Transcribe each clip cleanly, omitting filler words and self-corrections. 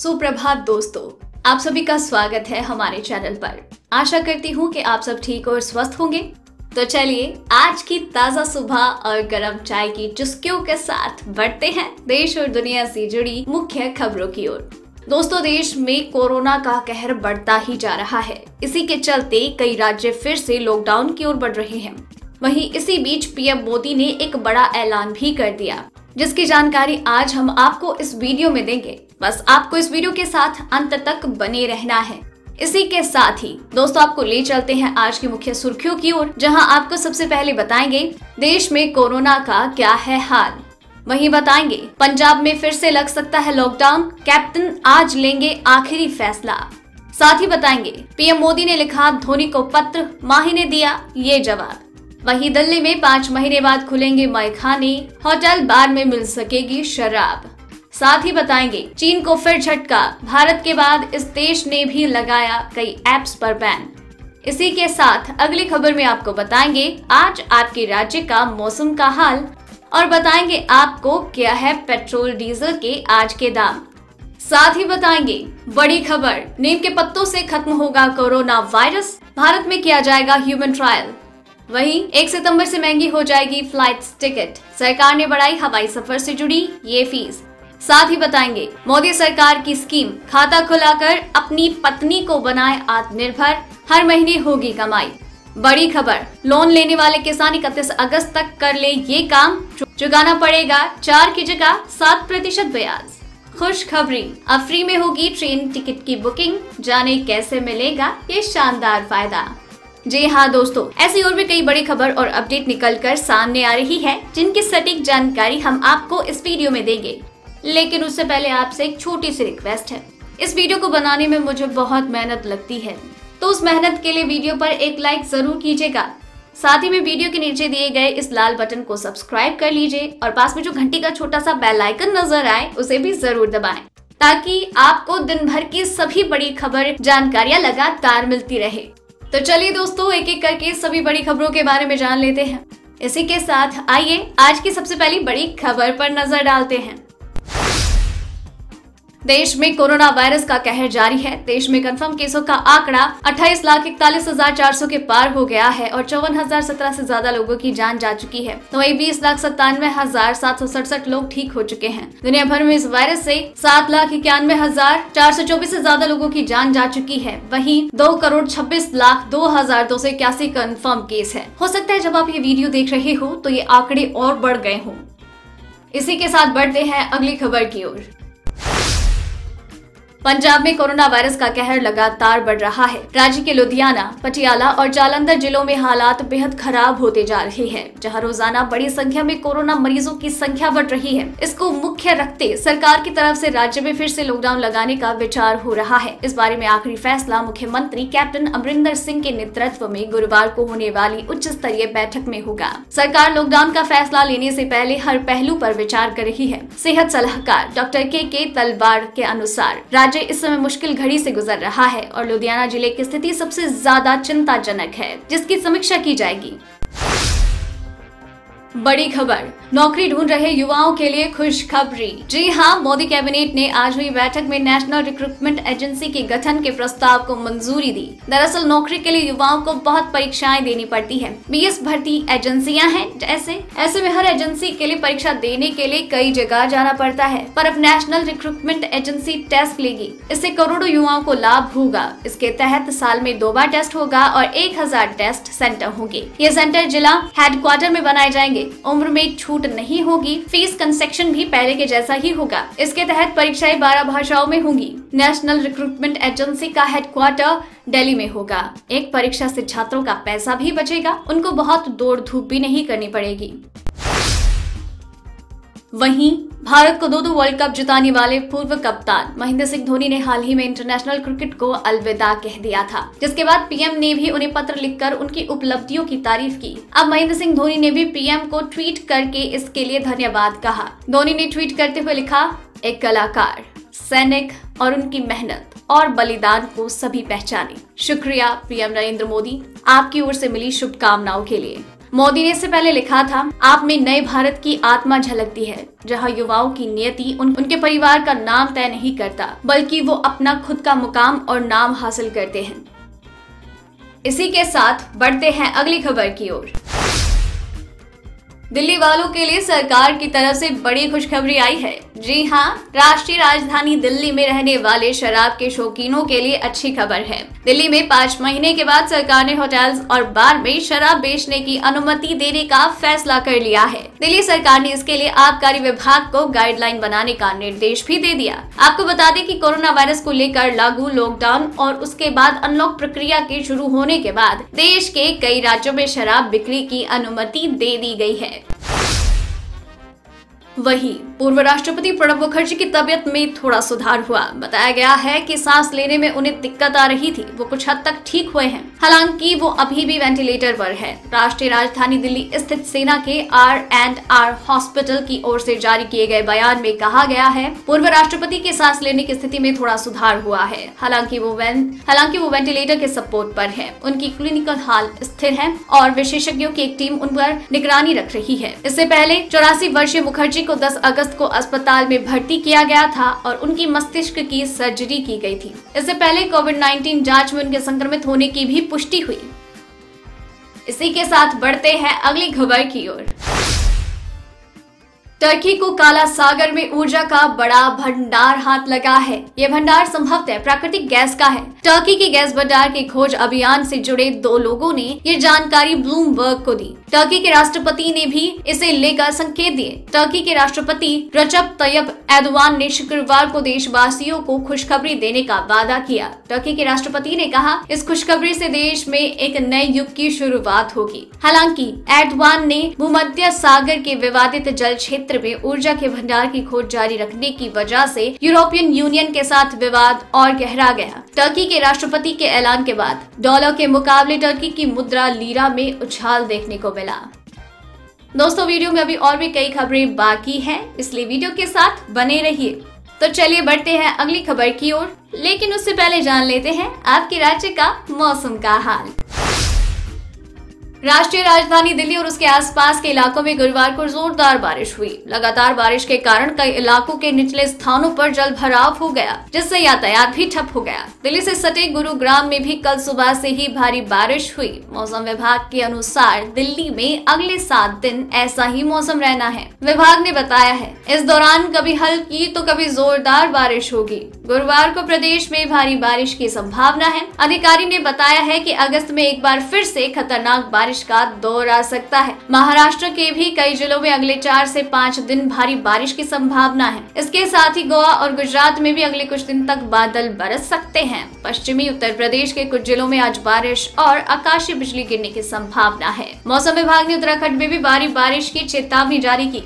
सुप्रभात दोस्तों, आप सभी का स्वागत है हमारे चैनल पर। आशा करती हूँ कि आप सब ठीक और स्वस्थ होंगे। तो चलिए आज की ताजा सुबह और गर्म चाय की चुस्कियों के साथ बढ़ते हैं देश और दुनिया से जुड़ी मुख्य खबरों की ओर। दोस्तों, देश में कोरोना का कहर बढ़ता ही जा रहा है। इसी के चलते कई राज्य फिर से लॉकडाउन की ओर बढ़ रहे हैं। वहीं इसी बीच पीएम मोदी ने एक बड़ा ऐलान भी कर दिया, जिसकी जानकारी आज हम आपको इस वीडियो में देंगे। बस आपको इस वीडियो के साथ अंत तक बने रहना है। इसी के साथ ही दोस्तों आपको ले चलते हैं आज की मुख्य सुर्खियों की ओर, जहां आपको सबसे पहले बताएंगे देश में कोरोना का क्या है हाल। वहीं बताएंगे पंजाब में फिर से लग सकता है लॉकडाउन, कैप्टन आज लेंगे आखिरी फैसला। साथ ही बताएंगे पीएम मोदी ने लिखा धोनी को पत्र, माही ने दिया ये जवाब। वहीं दिल्ली में 5 महीने बाद खुलेंगे मैखाने, होटल बार में मिल सकेगी शराब। साथ ही बताएंगे चीन को फिर झटका, भारत के बाद इस देश ने भी लगाया कई ऐप्स पर बैन। इसी के साथ अगली खबर में आपको बताएंगे आज आपके राज्य का मौसम का हाल और बताएंगे आपको क्या है पेट्रोल डीजल के आज के दाम। साथ ही बताएंगे बड़ी खबर, नीम के पत्तों से खत्म होगा कोरोना वायरस, भारत में किया जाएगा ह्यूमन ट्रायल। वहीं 1 सितंबर से महंगी हो जाएगी फ्लाइट टिकट, सरकार ने बढ़ाई हवाई सफर से जुड़ी ये फीस। साथ ही बताएंगे मोदी सरकार की स्कीम, खाता खुलाकर अपनी पत्नी को बनाए आत्मनिर्भर, हर महीने होगी कमाई। बड़ी खबर, लोन लेने वाले किसान 31 अगस्त तक कर ले ये काम, चुकाना पड़ेगा 4 की जगह 7% ब्याज। खुशखबरी, अब फ्री में होगी ट्रेन टिकट की बुकिंग, जाने कैसे मिलेगा ये शानदार फायदा। जी हाँ दोस्तों, ऐसी और भी कई बड़ी खबर और अपडेट निकलकर सामने आ रही है, जिनकी सटीक जानकारी हम आपको इस वीडियो में देंगे। लेकिन उससे पहले आपसे एक छोटी सी रिक्वेस्ट है। इस वीडियो को बनाने में मुझे बहुत मेहनत लगती है, तो उस मेहनत के लिए वीडियो पर एक लाइक जरूर कीजिएगा। साथ ही में वीडियो के नीचे दिए गए इस लाल बटन को सब्सक्राइब कर लीजिए और पास में जो घंटी का छोटा सा बेल आइकन नजर आए उसे भी जरूर दबाएं, ताकि आपको दिन भर की सभी बड़ी खबर जानकारियां लगातार मिलती रहे। तो चलिए दोस्तों, एक एक करके सभी बड़ी खबरों के बारे में जान लेते हैं। इसी के साथ आइए आज की सबसे पहली बड़ी खबर पर नजर डालते हैं। देश में कोरोना वायरस का कहर जारी है। देश में कंफर्म केसों का आंकड़ा 28,41,400 के पार हो गया है और 54,017 से ज्यादा लोगों की जान जा चुकी है। तो वही 20,97,767 लोग ठीक हो चुके हैं। दुनिया भर में इस वायरस से 7,91,424 से ज्यादा लोगों की जान जा चुकी है। वहीं 2,26,02,281 कंफर्म केस है। हो सकता है जब आप ये वीडियो देख रहे हो तो ये आंकड़े और बढ़ गए हों। इसी के साथ बढ़ते हैं अगली खबर की ओर। पंजाब में कोरोना वायरस का कहर लगातार बढ़ रहा है। राज्य के लुधियाना, पटियाला और जालंधर जिलों में हालात बेहद खराब होते जा रहे हैं, जहां रोजाना बड़ी संख्या में कोरोना मरीजों की संख्या बढ़ रही है। इसको मुख्य रखते सरकार की तरफ से राज्य में फिर से लॉकडाउन लगाने का विचार हो रहा है। इस बारे में आखिरी फैसला मुख्यमंत्री कैप्टन अमरिंदर सिंह के नेतृत्व में गुरुवार को होने वाली उच्च स्तरीय बैठक में होगा। सरकार लॉकडाउन का फैसला लेने से पहले हर पहलू पर विचार कर रही है। सेहत सलाहकार डॉक्टर के तलवार के अनुसार राज्य इस समय मुश्किल घड़ी से गुजर रहा है और लुधियाना जिले की स्थिति सबसे ज्यादा चिंताजनक है, जिसकी समीक्षा की जाएगी। बड़ी खबर, नौकरी ढूंढ रहे युवाओं के लिए खुशखबरी। जी हाँ, मोदी कैबिनेट ने आज हुई बैठक में नेशनल रिक्रूटमेंट एजेंसी के गठन के प्रस्ताव को मंजूरी दी। दरअसल नौकरी के लिए युवाओं को बहुत परीक्षाएं देनी पड़ती है। 20 भर्ती एजेंसियां हैं। ऐसे में हर एजेंसी के लिए परीक्षा देने के लिए कई जगह जाना पड़ता है, पर अब नेशनल रिक्रूटमेंट एजेंसी टेस्ट लेगी। इससे करोड़ों युवाओं को लाभ होगा। इसके तहत साल में 2 बार टेस्ट होगा और 1000 टेस्ट सेंटर होंगे। ये सेंटर जिला हेडक्वार्टर में बनाए जाएंगे। उम्र में छूट नहीं होगी। फीस कंसेक्शन भी पहले के जैसा ही होगा। इसके तहत परीक्षाएं 12 भाषाओं में होंगी। नेशनल रिक्रूटमेंट एजेंसी का हेडक्वार्टर दिल्ली में होगा। एक परीक्षा से छात्रों का पैसा भी बचेगा, उनको बहुत दौड़ धूप भी नहीं करनी पड़ेगी। वहीं भारत को 2 वर्ल्ड कप जिताने वाले पूर्व कप्तान महेंद्र सिंह धोनी ने हाल ही में इंटरनेशनल क्रिकेट को अलविदा कह दिया था, जिसके बाद पीएम ने भी उन्हें पत्र लिखकर उनकी उपलब्धियों की तारीफ की। अब महेंद्र सिंह धोनी ने भी पीएम को ट्वीट करके इसके लिए धन्यवाद कहा। धोनी ने ट्वीट करते हुए लिखा, एक कलाकार, सैनिक और उनकी मेहनत और बलिदान को सभी पहचाने। शुक्रिया पीएम नरेंद्र मोदी, आपकी ओर से मिली शुभकामनाओं के लिए। मोदी ने इससे पहले लिखा था, आप में नए भारत की आत्मा झलकती है, जहां युवाओं की नियति उनके परिवार का नाम तय नहीं करता, बल्कि वो अपना खुद का मुकाम और नाम हासिल करते हैं। इसी के साथ बढ़ते हैं अगली खबर की ओर। दिल्ली वालों के लिए सरकार की तरफ से बड़ी खुशखबरी आई है। जी हाँ, राष्ट्रीय राजधानी दिल्ली में रहने वाले शराब के शौकीनों के लिए अच्छी खबर है। दिल्ली में 5 महीने के बाद सरकार ने होटल्स और बार में शराब बेचने की अनुमति देने का फैसला कर लिया है। दिल्ली सरकार ने इसके लिए आबकारी विभाग को गाइडलाइन बनाने का निर्देश भी दे दिया। आपको बता दें कि कोरोना वायरस को लेकर लागू लॉकडाउन और उसके बाद अनलॉक प्रक्रिया के शुरू होने के बाद देश के कई राज्यों में शराब बिक्री की अनुमति दे दी गई है। वहीं पूर्व राष्ट्रपति प्रणब मुखर्जी की तबीयत में थोड़ा सुधार हुआ। बताया गया है कि सांस लेने में उन्हें दिक्कत आ रही थी, वो कुछ हद तक ठीक हुए हैं। हालांकि वो अभी भी वेंटिलेटर पर है। राष्ट्रीय राजधानी दिल्ली स्थित सेना के R&R हॉस्पिटल की ओर से जारी किए गए बयान में कहा गया है, पूर्व राष्ट्रपति के सांस लेने की स्थिति में थोड़ा सुधार हुआ है। हालांकि वो वेंटिलेटर के सपोर्ट पर है। उनकी क्लिनिकल हालत स्थिर है और विशेषज्ञों की एक टीम उन पर निगरानी रख रही है। इससे पहले 84 वर्षीय मुखर्जी को 10 अगस्त को अस्पताल में भर्ती किया गया था और उनकी मस्तिष्क की सर्जरी की गई थी। इससे पहले कोविड-19 जांच में उनके संक्रमित होने की भी पुष्टि हुई। इसी के साथ बढ़ते हैं अगली खबर की ओर। टर्की को काला सागर में ऊर्जा का बड़ा भंडार हाथ लगा है। यह भंडार संभवतः प्राकृतिक गैस का है। टर्की के गैस भंडार की खोज अभियान से जुड़े 2 लोगों ने ये जानकारी ब्लूमबर्ग को दी। टर्की के राष्ट्रपति ने भी इसे लेकर संकेत दिए। टर्की के राष्ट्रपति रजब तय्यब एर्दोगान ने शुक्रवार को देशवासियों को खुशखबरी देने का वादा किया। टर्की के राष्ट्रपति ने कहा, इस खुशखबरी से देश में एक नए युग की शुरुआत होगी। हालांकि एर्दोगान ने भूमध्य सागर के विवादित जल क्षेत्र में ऊर्जा के भंडार की खोज जारी रखने की वजह से यूरोपियन यूनियन के साथ विवाद और गहरा गया। टर्की के राष्ट्रपति के ऐलान के बाद डॉलर के मुकाबले टर्की की मुद्रा लीरा में उछाल देखने को मिला। दोस्तों, वीडियो में अभी और भी कई खबरें बाकी हैं, इसलिए वीडियो के साथ बने रहिए। तो चलिए बढ़ते हैं अगली खबर की ओर, लेकिन उससे पहले जान लेते हैं आपके राज्य का मौसम का हाल। राष्ट्रीय राजधानी दिल्ली और उसके आसपास के इलाकों में गुरुवार को जोरदार बारिश हुई। लगातार बारिश के कारण कई इलाकों के निचले स्थानों पर जल भराव हो गया, जिससे यातायात भी ठप हो गया। दिल्ली से सटे गुरुग्राम में भी कल सुबह से ही भारी बारिश हुई। मौसम विभाग के अनुसार दिल्ली में अगले 7 दिन ऐसा ही मौसम रहना है। विभाग ने बताया है, इस दौरान कभी हल्की तो कभी जोरदार बारिश होगी। गुरुवार को प्रदेश में भारी बारिश की संभावना है। अधिकारी ने बताया है कि अगस्त में एक बार फिर से खतरनाक बारिश का दौर आ सकता है। महाराष्ट्र के भी कई जिलों में अगले 4 से 5 दिन भारी बारिश की संभावना है। इसके साथ ही गोवा और गुजरात में भी अगले कुछ दिन तक बादल बरस सकते हैं। पश्चिमी उत्तर प्रदेश के कुछ जिलों में आज बारिश और आकाशीय बिजली गिरने की संभावना है। मौसम विभाग ने उत्तराखंड में भी भारी बारिश की चेतावनी जारी की।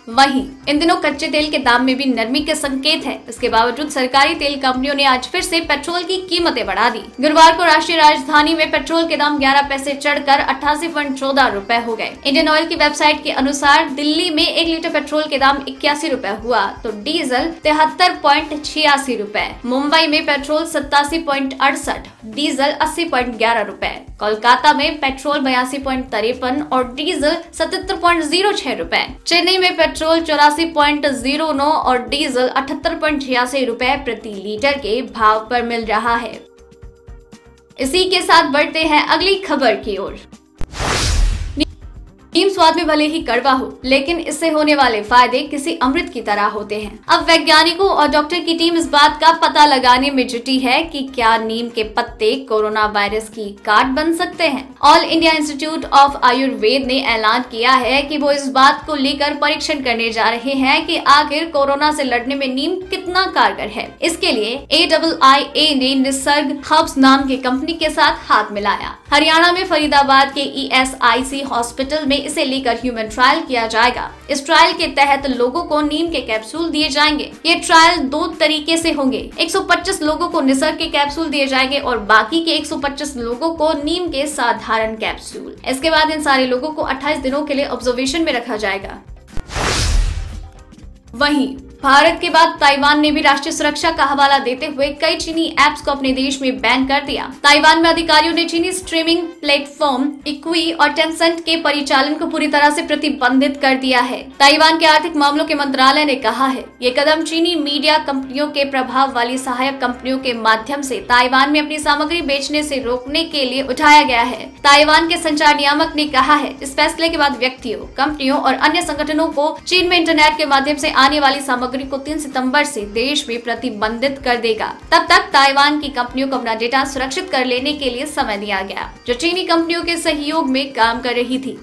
वहीं इन दिनों कच्चे तेल के दाम में भी नरमी के संकेत है। इसके बावजूद सरकारी तेल कंपनियों ने आज फिर से पेट्रोल की कीमतें बढ़ा दी। गुरुवार को राष्ट्रीय राजधानी में पेट्रोल के दाम 11 पैसे चढ़कर 88.14 रुपए हो गए। इंडियन ऑयल की वेबसाइट के अनुसार दिल्ली में 1 लीटर पेट्रोल के दाम 81 रुपए हुआ तो डीजल 73.86 रुपए। मुंबई में पेट्रोल 87.68, डीजल 80.11 रुपए। कोलकाता में पेट्रोल 82.53 और डीजल 77.06 रुपए। चेन्नई में पेट्रोल 84.09 और डीजल 78.86 रुपए प्रति लीटर के भाव पर मिल रहा है। इसी के साथ बढ़ते हैं अगली खबर की ओर। नीम स्वाद में भले ही कड़वा हो, लेकिन इससे होने वाले फायदे किसी अमृत की तरह होते हैं। अब वैज्ञानिकों और डॉक्टर की टीम इस बात का पता लगाने में जुटी है कि क्या नीम के पत्ते कोरोना वायरस की काट बन सकते हैं। All India institute of Ayurveda ने ऐलान किया है कि वो इस बात को लेकर परीक्षण करने जा रहे हैं कि आखिर कोरोना से लड़ने में नीम कितना कारगर है। इसके लिए AIIA ने निसर्ग हर्ब्स नाम की कंपनी के साथ हाथ मिलाया। हरियाणा में फरीदाबाद के ESIC हॉस्पिटल में इसे लेकर ह्यूमन ट्रायल किया जाएगा। इस ट्रायल के तहत लोगों को नीम के कैप्सूल दिए जाएंगे। ये ट्रायल 2 तरीके से होंगे। 125 लोगों को निसर्ग के कैप्सूल दिए जाएंगे और बाकी के 125 लोगों को नीम के साधारण कैप्सूल। इसके बाद इन सारे लोगों को 28 दिनों के लिए ऑब्जर्वेशन में रखा जाएगा। वहीं भारत के बाद ताइवान ने भी राष्ट्रीय सुरक्षा का हवाला देते हुए कई चीनी ऐप्स को अपने देश में बैन कर दिया। ताइवान में अधिकारियों ने चीनी स्ट्रीमिंग प्लेटफॉर्म इक्वी और टेंसेंट के परिचालन को पूरी तरह से प्रतिबंधित कर दिया है। ताइवान के आर्थिक मामलों के मंत्रालय ने कहा है, ये कदम चीनी मीडिया कंपनियों के प्रभाव वाली सहायक कंपनियों के माध्यम से ताइवान में अपनी सामग्री बेचने से रोकने के लिए उठाया गया है। ताइवान के संचार नियामक ने कहा है, इस फैसले के बाद व्यक्तियों, कंपनियों और अन्य संगठनों को चीन में इंटरनेट के माध्यम से आने वाली सामग्री को 3 सितंबर से देश में प्रतिबंधित कर देगा। तब तक ताइवान की कंपनियों को अपना डेटा सुरक्षित कर लेने के लिए समय दिया गया, जो चीनी कंपनियों के सहयोग में काम कर रही थी।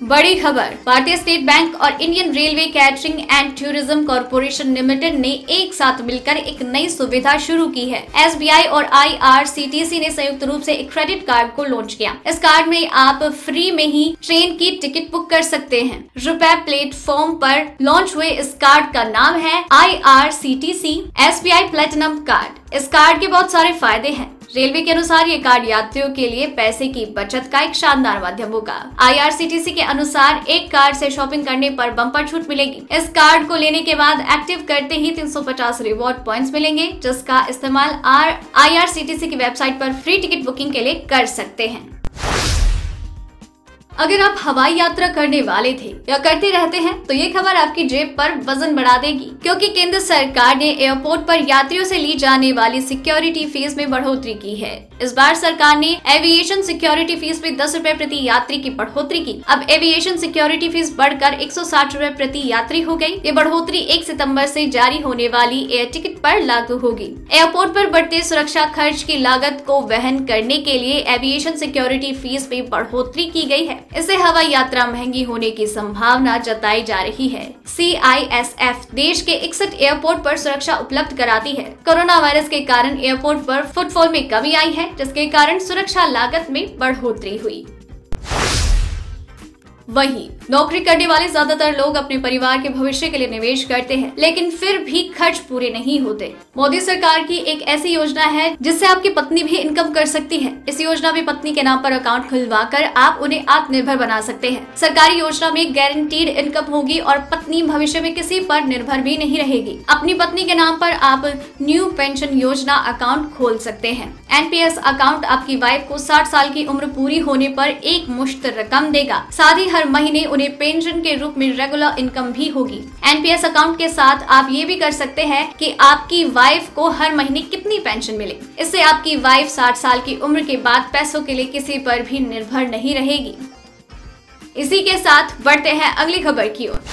बड़ी खबर, भारतीय स्टेट बैंक और Indian railway catering and tourism corporation limited ने एक साथ मिलकर एक नई सुविधा शुरू की है। SBI और IRCTC ने संयुक्त रूप से एक क्रेडिट कार्ड को लॉन्च किया। इस कार्ड में आप फ्री में ही ट्रेन की टिकट बुक कर सकते हैं। रुपए प्लेटफॉर्म पर लॉन्च हुए इस कार्ड का नाम है IRCTC SBI प्लेटिनम कार्ड। इस कार्ड के बहुत सारे फायदे हैं। रेलवे के अनुसार ये कार्ड यात्रियों के लिए पैसे की बचत का एक शानदार माध्यम होगा। IRCTC के अनुसार एक कार्ड से शॉपिंग करने पर बम्पर छूट मिलेगी। इस कार्ड को लेने के बाद एक्टिव करते ही 350 रिवॉर्ड पॉइंट्स मिलेंगे, जिसका इस्तेमाल IRCTC की वेबसाइट पर फ्री टिकट बुकिंग के लिए कर सकते हैं। अगर आप हवाई यात्रा करने वाले थे या करते रहते हैं तो ये खबर आपकी जेब पर वजन बढ़ा देगी, क्योंकि केंद्र सरकार ने एयरपोर्ट पर यात्रियों से ली जाने वाली सिक्योरिटी फीस में बढ़ोतरी की है। इस बार सरकार ने एविएशन सिक्योरिटी फीस में 10 रुपए प्रति यात्री की बढ़ोतरी की। अब एविएशन सिक्योरिटी फीस बढ़कर 160 रुपए प्रति यात्री हो गई। ये बढ़ोतरी 1 सितंबर से जारी होने वाली एयर टिकट पर लागू होगी। एयरपोर्ट पर बढ़ते सुरक्षा खर्च की लागत को वहन करने के लिए एविएशन सिक्योरिटी फीस में बढ़ोतरी की गई है। इससे हवाई यात्रा महंगी होने की संभावना जताई जा रही है। CISF देश के 61 एयरपोर्ट पर सुरक्षा उपलब्ध कराती है। कोरोना वायरस के कारण एयरपोर्ट पर फुटफॉल में कमी आई है, जिसके कारण सुरक्षा लागत में बढ़ोतरी हुई। वहीं नौकरी करने वाले ज्यादातर लोग अपने परिवार के भविष्य के लिए निवेश करते हैं, लेकिन फिर भी खर्च पूरे नहीं होते। मोदी सरकार की एक ऐसी योजना है जिससे आपकी पत्नी भी इनकम कर सकती है। इस योजना में पत्नी के नाम पर अकाउंट खुलवाकर आप उन्हें आत्मनिर्भर बना सकते हैं। सरकारी योजना में गारंटीड इनकम होगी और पत्नी भविष्य में किसी पर निर्भर भी नहीं रहेगी। अपनी पत्नी के नाम पर आप न्यू पेंशन योजना अकाउंट खोल सकते हैं। NPS अकाउंट आपकी वाइफ को 60 साल की उम्र पूरी होने पर एक मुश्त रकम देगा। साथ ही हर महीने उन्हें पेंशन के रूप में रेगुलर इनकम भी होगी। NPS अकाउंट के साथ आप ये भी कर सकते हैं कि आपकी वाइफ को हर महीने कितनी पेंशन मिले। इससे आपकी वाइफ 60 साल की उम्र के बाद पैसों के लिए किसी पर भी निर्भर नहीं रहेगी। इसी के साथ बढ़ते हैं अगली खबर की ओर।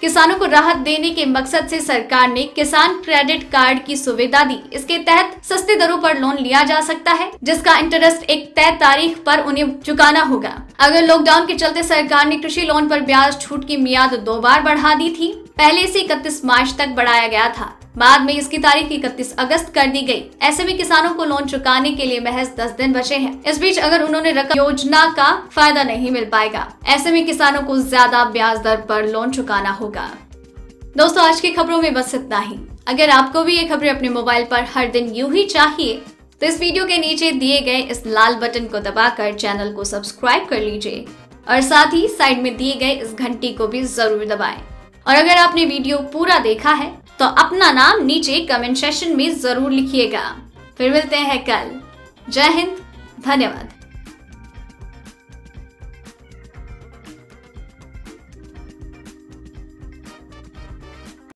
किसानों को राहत देने के मकसद से सरकार ने किसान क्रेडिट कार्ड की सुविधा दी। इसके तहत सस्ती दरों पर लोन लिया जा सकता है, जिसका इंटरेस्ट एक तय तारीख पर उन्हें चुकाना होगा। अगर लॉकडाउन के चलते सरकार ने कृषि लोन पर ब्याज छूट की मियाद 2 बार बढ़ा दी थी। पहले इसे 31 मार्च तक बढ़ाया गया था, बाद में इसकी तारीख 31 अगस्त कर दी गई। ऐसे में किसानों को लोन चुकाने के लिए महज 10 दिन बचे हैं। इस बीच अगर उन्होंने रकम योजना का फायदा नहीं मिल पाएगा। ऐसे में किसानों को ज्यादा ब्याज दर पर लोन चुकाना होगा। दोस्तों, आज की खबरों में बस इतना ही। अगर आपको भी ये खबरें अपने मोबाइल पर हर दिन यूं ही चाहिए तो इस वीडियो के नीचे दिए गए इस लाल बटन को दबाकर चैनल को सब्सक्राइब कर लीजिए और साथ ही साइड में दिए गए इस घंटी को भी जरूर दबाएं। और अगर आपने वीडियो पूरा देखा है तो अपना नाम नीचे कमेंट सेक्शन में जरूर लिखिएगा। फिर मिलते हैं कल। जय हिंद, धन्यवाद।